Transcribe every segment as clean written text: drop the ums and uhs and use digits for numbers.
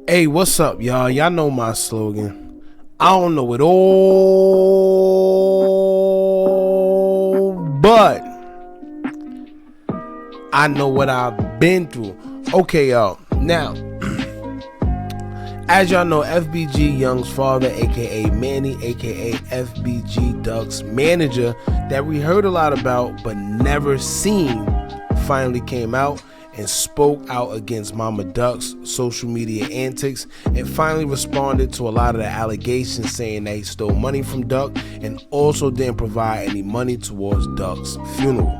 Hey, what's up, y'all? Y'all know my slogan. I don't know it all, but I know what I've been through. Okay, y'all. Now, as y'all know, FBG Young's father, aka Manny, aka FBG Duck's manager, that we heard a lot about but never seen, finally came out and spoke out against Mama Duck's social media antics and finally responded to a lot of the allegations, saying that he stole money from Duck and also didn't provide any money towards Duck's funeral.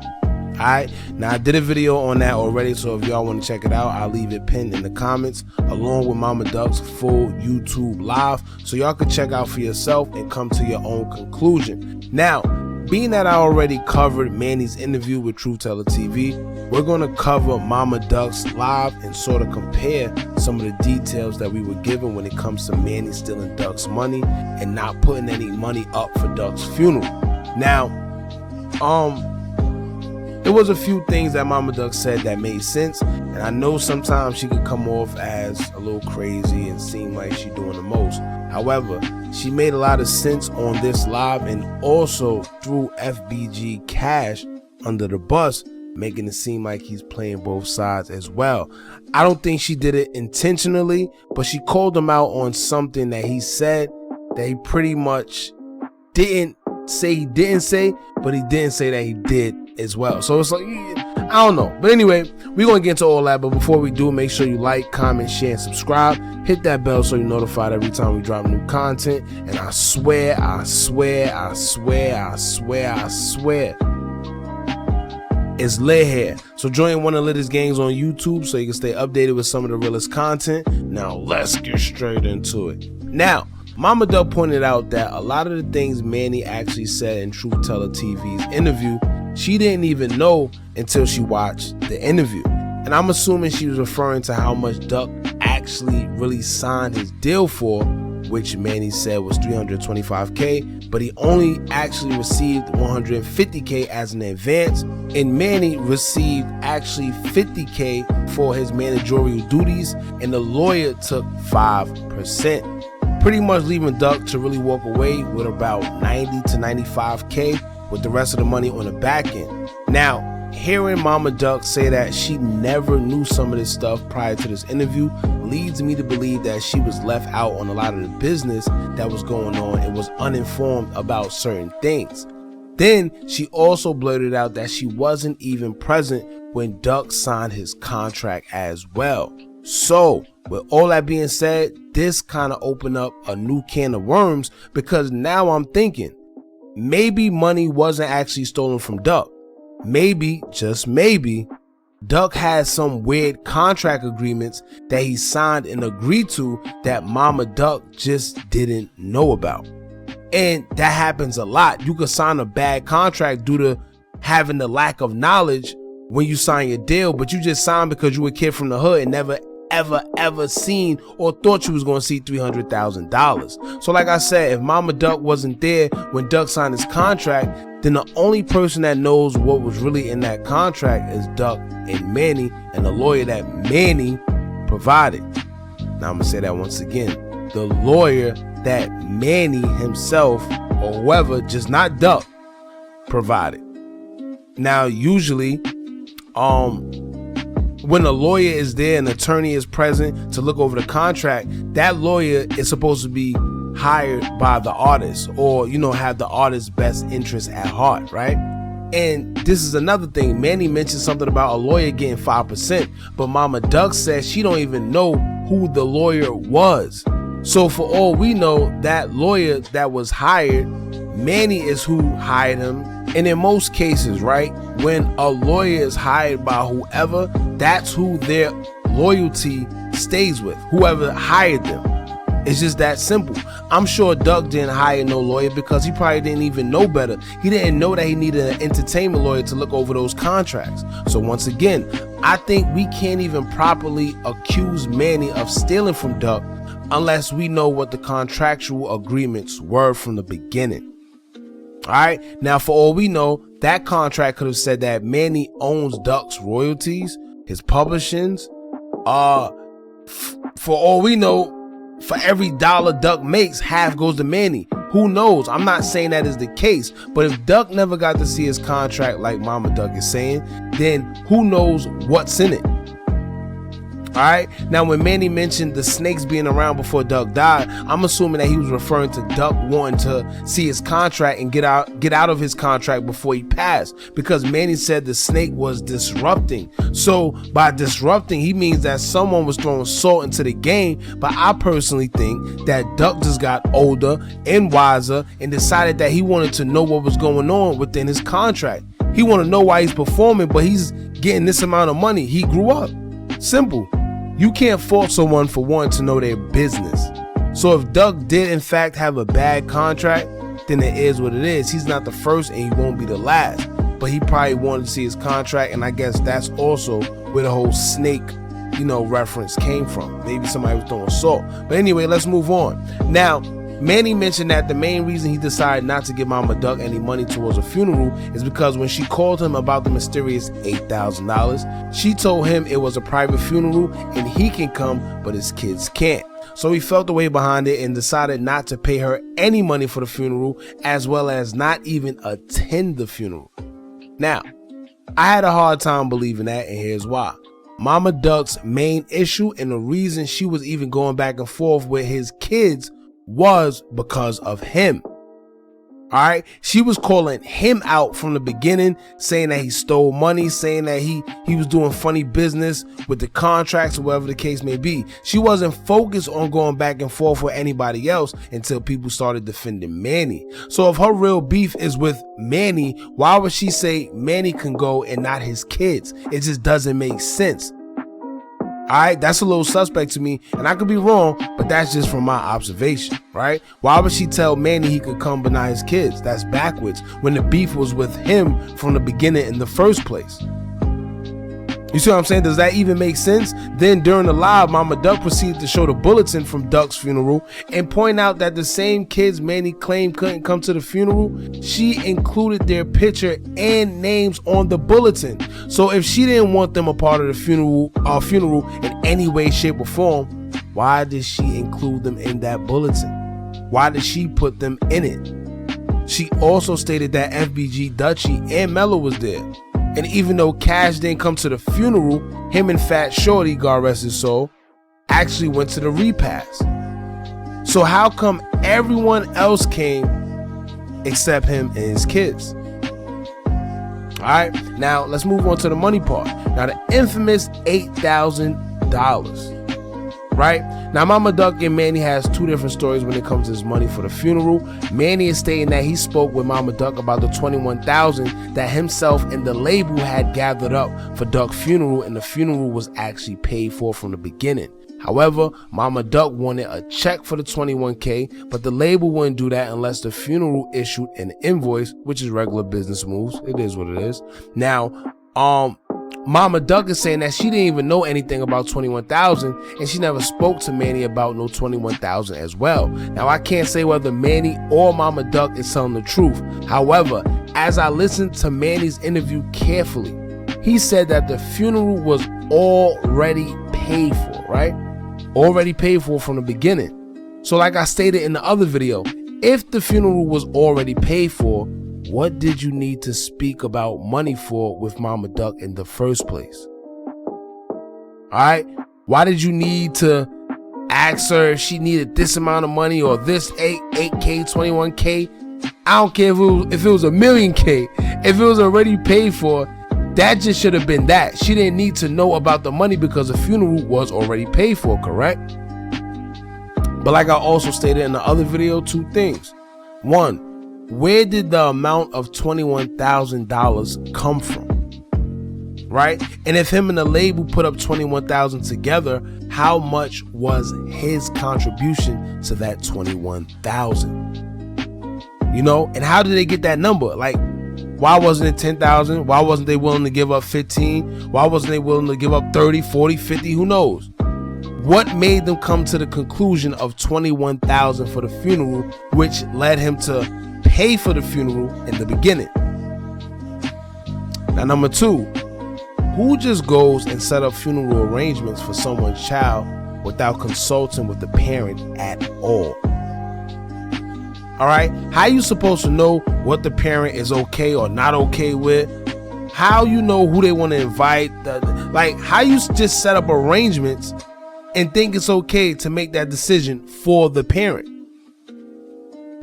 Alright, now I did a video on that already, so if y'all want to check it out, I'll leave it pinned in the comments along with Mama Duck's full YouTube live, so y'all can check out for yourself and come to your own conclusion. Now, being that I already covered Manny's interview with Truth Teller TV, we're going to cover Mama Duck's live and sort of compare some of the details that we were given when it comes to Manny stealing Duck's money and not putting any money up for Duck's funeral. Now, there was a few things that Mama Duck said that made sense, and I know sometimes she could come off as a little crazy and seem like she's doing the most. However, she made a lot of sense on this live and also threw FBG Cash under the bus, making it seem like he's playing both sides as well. I don't think she did it intentionally, but she called him out on something that he said that he pretty much didn't say he didn't say, but he didn't say that he did as well. So it's like, I don't know. But anyway, we're going to get into all that. But before we do, make sure you like, comment, share, and subscribe. Hit that bell so you're notified every time we drop new content. And I swear, it's lit here. So join one of the latest gangs on YouTube so you can stay updated with some of the realest content. Now let's get straight into it. Now, Mama Duck pointed out that a lot of the things Manny actually said in Truth Teller TV's interview, she didn't even know until she watched the interview. And I'm assuming she was referring to how much Duck actually really signed his deal for, which Manny said was $325K, but he only actually received $150K as an advance, and Manny received actually $50K for his managerial duties, and the lawyer took 5%. Pretty much leaving Duck to really walk away with about 90 to 95K with the rest of the money on the back end. Now, hearing Mama Duck say that she never knew some of this stuff prior to this interview leads me to believe that she was left out on a lot of the business that was going on and was uninformed about certain things. Then she also blurted out that she wasn't even present when Duck signed his contract as well. So, with all that being said, this kind of opened up a new can of worms, because now I'm thinking maybe money wasn't actually stolen from Duck. Maybe, just maybe, Duck has some weird contract agreements that he signed and agreed to that Mama Duck just didn't know about. And that happens a lot. You could sign a bad contract due to having the lack of knowledge when you sign your deal, but you just signed because you were a kid from the hood and never ever seen or thought you was going to see $300,000. So like I said, if Mama Duck wasn't there when Duck signed his contract, then the only person that knows what was really in that contract is Duck and Manny and the lawyer that Manny provided. Now I'm going to say that once again. The lawyer that Manny himself or whoever, just not Duck, provided. Now usually, when a lawyer is there, an attorney is present to look over the contract, that lawyer is supposed to be hired by the artist, or, you know, have the artist's best interest at heart, right? And this is another thing. Manny mentioned something about a lawyer getting 5%, but Mama Duck says she don't even know who the lawyer was. So for all we know, that lawyer that was hired, Manny is who hired him. And in most cases, right, when a lawyer is hired by whoever, that's who their loyalty stays with, whoever hired them. It's just that simple. I'm sure Duck didn't hire no lawyer because he probably didn't even know better. He didn't know that he needed an entertainment lawyer to look over those contracts. So once again, I think we can't even properly accuse Manny of stealing from Duck unless we know what the contractual agreements were from the beginning. All right. Now, for all we know, that contract could have said that Manny owns Duck's royalties, his publishings, for all we know, for every dollar Duck makes, half goes to Manny. Who knows? I'm not saying that is the case, but if Duck never got to see his contract like Mama Duck is saying, then who knows what's in it? Alright, now when Manny mentioned the snakes being around before Duck died, I'm assuming that he was referring to Duck wanting to see his contract and get out of his contract before he passed, because Manny said the snake was disrupting. So by disrupting, he means that someone was throwing salt into the game. But I personally think that Duck just got older and wiser and decided that he wanted to know what was going on within his contract. He wanted to know why he's performing, but he's getting this amount of money. He grew up. Simple. You can't fault someone for wanting to know their business. So if Duck did in fact have a bad contract, then it is what it is. He's not the first and he won't be the last. But he probably wanted to see his contract, and I guess that's also where the whole snake, reference came from. Maybe somebody was throwing salt. But anyway, let's move on. Now, Manny mentioned that the main reason he decided not to give Mama Duck any money towards a funeral is because when she called him about the mysterious $8,000, she told him it was a private funeral and he can come, but his kids can't. So he felt the way behind it and decided not to pay her any money for the funeral, as well as not even attend the funeral. Now, I had a hard time believing that, and here's why. Mama Duck's main issue and the reason she was even going back and forth with his kids was because of him. Alright, she was calling him out from the beginning, saying that he stole money, saying that he was doing funny business with the contracts or whatever the case may be. She wasn't focused on going back and forth with anybody else until people started defending Manny. So if her real beef is with Manny, why would she say Manny can go and not his kids? It just doesn't make sense. Alright, that's a little suspect to me, and I could be wrong, but that's just from my observation, right? Why would she tell Manny he could come but not his kids? That's backwards, when the beef was with him from the beginning in the first place. You see what I'm saying? Does that even make sense? Then during the live, Mama Duck proceeded to show the bulletin from Duck's funeral and point out that the same kids Manny claimed couldn't come to the funeral, she included their picture and names on the bulletin. So if she didn't want them a part of the funeral in any way, shape, or form, why did she include them in that bulletin? Why did she put them in it? She also stated that FBG, Dutchie, and Mello was there. And even though Cash didn't come to the funeral, him and Fat Shorty, God rest his soul, actually went to the repast. So how come everyone else came except him and his kids? Alright, now let's move on to the money part. Now the infamous $8,000. Right? Now Mama Duck and Manny has two different stories when it comes to his money for the funeral. Manny is stating that he spoke with Mama Duck about the $21,000 that himself and the label had gathered up for Duck's funeral, and the funeral was actually paid for from the beginning. However, Mama Duck wanted a check for the $21K, but the label wouldn't do that unless the funeral issued an invoice, which is regular business moves. It is what it is. Now, Mama Duck is saying that she didn't even know anything about $21,000, and she never spoke to Manny about no $21,000 as well. Now I can't say whether Manny or Mama Duck is telling the truth. However, as I listened to Manny's interview carefully, he said that the funeral was already paid for, right? Already paid for from the beginning. So like I stated in the other video, if the funeral was already paid for, what did you need to speak about money for with Mama Duck in the first place? Alright? Why did you need to ask her if she needed this amount of money or this 8K, 21K? I don't care if it was a million K. If it was already paid for, that just should have been that. She didn't need to know about the money because the funeral was already paid for, correct? But like I also stated in the other video, two things. One, where did the amount of $21,000 come from? Right? And if him and the label put up $21,000 together, how much was his contribution to that $21,000? You know, and how did they get that number? Like, why wasn't it 10,000? Why wasn't they willing to give up 15? Why wasn't they willing to give up 30, 40, 50? Who knows? What made them come to the conclusion of $21,000 for the funeral, which led him to pay for the funeral in the beginning? Now, number two, who just goes and set up funeral arrangements for someone's child without consulting with the parent at all. All right, how you supposed to know what the parent is okay or not okay with? How you know who they want to invite? Like, how you just set up arrangements and think it's okay to make that decision for the parent?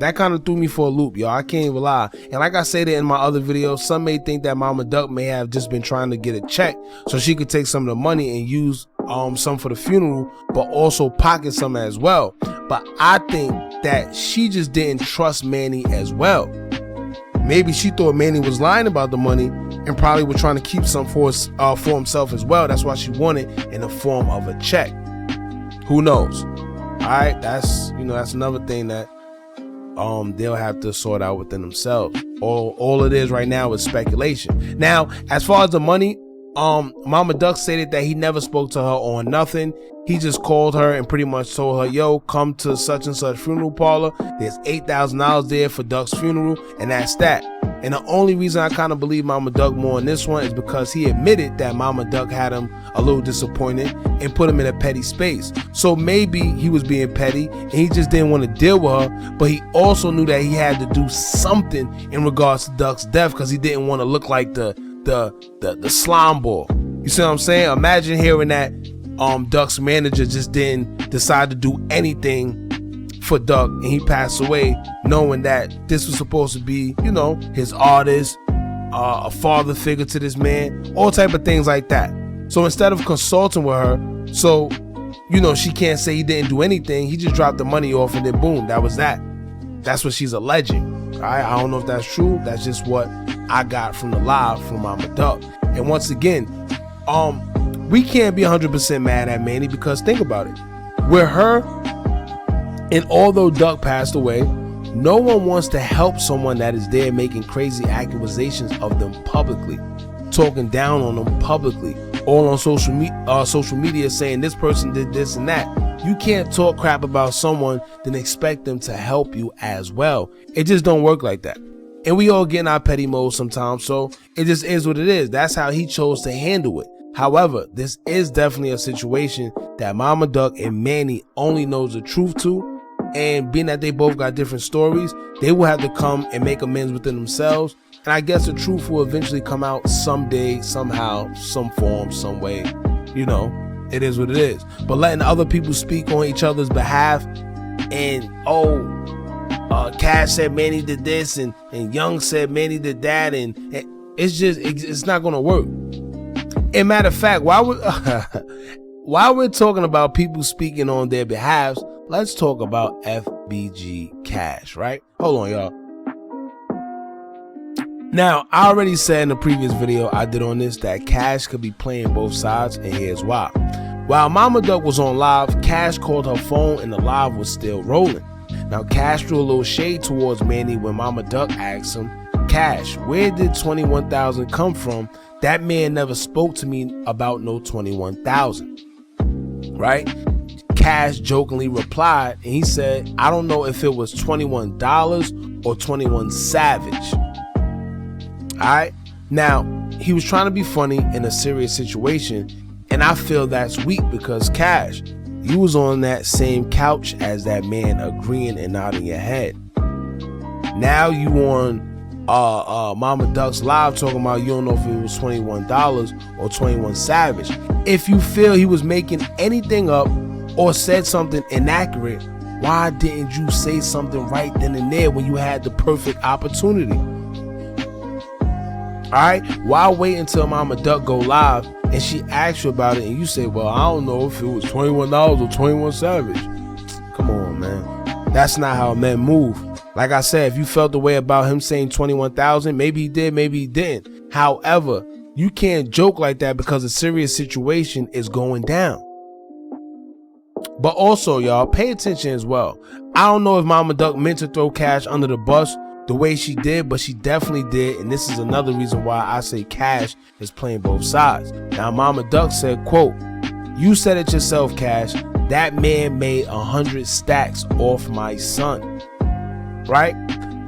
That kind of threw me for a loop, y'all. I can't even lie. And like I said in my other videos, some may think that Mama Duck may have just been trying to get a check so she could take some of the money and use some for the funeral, but also pocket some as well. But I think that she just didn't trust Manny as well. Maybe she thought Manny was lying about the money and probably was trying to keep some for himself as well. That's why she wanted in the form of a check. Who knows? All right, that's another thing that they'll have to sort out within themselves. All it is right now is speculation. Now, as far as the money, Mama Duck stated that he never spoke to her on nothing. He just called her and pretty much told her, yo, come to such and such funeral parlor. There's $8,000 there for Duck's funeral, and that's that. And the only reason I kind of believe Mama Duck more on this one is because he admitted that Mama Duck had him a little disappointed and put him in a petty space. So maybe he was being petty and he just didn't want to deal with her, but he also knew that he had to do something in regards to Duck's death because he didn't want to look like the slime ball. You see what I'm saying? Imagine hearing that Duck's manager just didn't decide to do anything for Duck and he passed away, knowing that this was supposed to be, his artist, a father figure to this man, all type of things like that. So instead of consulting with her, so she can't say he didn't do anything, he just dropped the money off and then boom, that was that. That's what she's alleging. All right, I don't know if that's true. That's just what I got from the live from Mama Duck. And once again, we can't be 100% mad at Manny because think about it. With her, and although Duck passed away, no one wants to help someone that is there making crazy accusations of them publicly, talking down on them publicly, all on social media saying this person did this and that. You can't talk crap about someone then expect them to help you as well. It just don't work like that. And we all get in our petty mode sometimes, so it just is what it is. That's how he chose to handle it. However, this is definitely a situation that Mama Duck and Manny only knows the truth to, and being that they both got different stories, they will have to come and make amends within themselves. And I guess the truth will eventually come out someday, somehow, some form, some way. It is what it is. But letting other people speak on each other's behalf and Cash said Manny did this and Young said Manny did that, and it's not gonna work. And matter of fact, while we're talking about people speaking on their behalves, let's talk about FBG Cash, right? Hold on, y'all. Now, I already said in the previous video I did on this that Cash could be playing both sides, and here's why. While Mama Duck was on live, Cash called her phone and the live was still rolling. Now, Cash threw a little shade towards Manny when Mama Duck asked him, Cash, where did $21,000 come from? That man never spoke to me about no $21,000. Right? Cash jokingly replied, and he said, I don't know if it was $21 or 21 Savage. Alright? Now, he was trying to be funny in a serious situation, and I feel that's weak because Cash, you was on that same couch as that man agreeing and nodding your head. Now you on Mama Duck's live talking about you don't know if it was $21 or 21 Savage. If you feel he was making anything up or said something inaccurate, why didn't you say something right then and there when you had the perfect opportunity? Alright, why wait until Mama Duck go live and she asks you about it and you say, well, I don't know if it was $21 or 21 Savage. Come on, man. That's not how men move. Like I said, if you felt the way about him saying 21,000, maybe he did, maybe he didn't. However, you can't joke like that because a serious situation is going down. But also, y'all, pay attention as well. I don't know if Mama Duck meant to throw Cash under the bus the way she did, but she definitely did, and this is another reason why I say Cash is playing both sides. Now, Mama Duck said, quote, you said it yourself, Cash, that man made 100 stacks off my son. Right?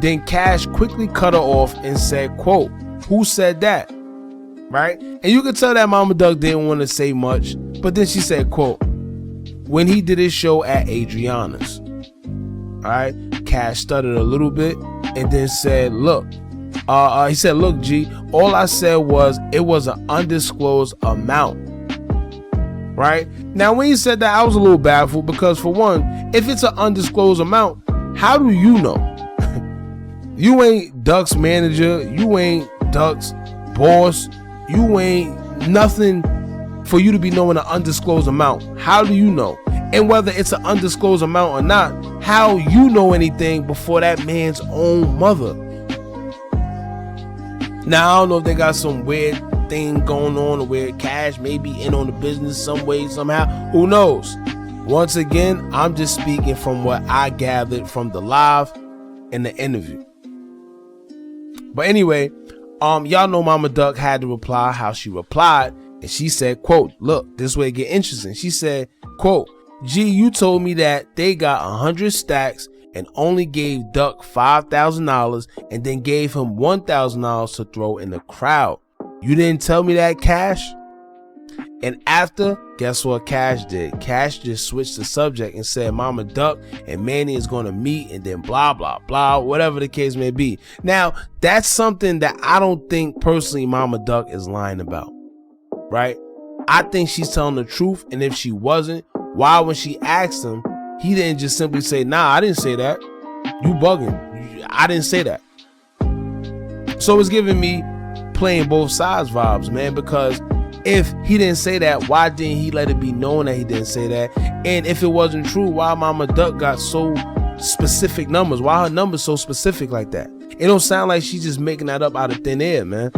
Then Cash quickly cut her off and said, quote, who said that? Right? And you could tell that Mama Duck didn't want to say much, but then she said, quote, when he did his show at Adriana's. All right, Cash stuttered a little bit and then said, look, he said, look, G, all I said was it was an undisclosed amount. Right? Now, when he said that, I was a little baffled because, for one, if it's an undisclosed amount, how do you know? You ain't Duck's manager. You ain't Duck's boss. You ain't nothing for you to be knowing an undisclosed amount. How do you know? And whether it's an undisclosed amount or not, how you know anything before that man's own mother? Now, I don't know if they got some weird thing going on or where Cash may be in on the business some way, somehow. Who knows? Once again, I'm just speaking from what I gathered from the live and the interview. But anyway, y'all know Mama Duck had to reply how she replied, and she said, quote, look, this way it get interesting. She said, quote, G, you told me that they got 100 stacks and only gave Duck $5,000 and then gave him $1,000 to throw in the crowd. You didn't tell me that, Cash? And after, guess what Cash did? Cash just switched the subject and said Mama Duck and Manny is going to meet and then blah, blah, blah, whatever the case may be. Now, that's something that I don't think personally Mama Duck is lying about, right? I think she's telling the truth, and if she wasn't, why when she asked him, he didn't just simply say, nah, I didn't say that. You bugging. I didn't say that. So it's giving me playing both sides vibes, man, because if he didn't say that, why didn't he let it be known that he didn't say that? And if it wasn't true, why Mama Duck got so specific numbers? Why her numbers so specific like that? It don't sound like she's just making that up out of thin air, man.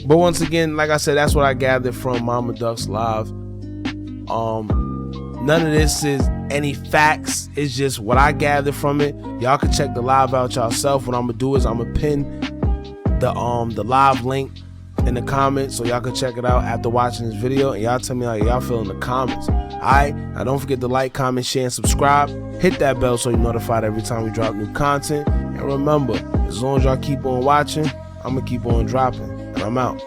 But once again, like I said, that's what I gathered from Mama Duck's live. None of this is any facts. It's just what I gathered from it. Y'all can check the live out yourself. What I'm gonna do is I'm gonna pin the live link in the comments so y'all can check it out after watching this video, and y'all tell me how y'all feel in the comments. Alright, now don't forget to like, comment, share, and subscribe. Hit that bell so you're notified every time we drop new content. And remember, as long as y'all keep on watching, I'm gonna keep on dropping. And I'm out.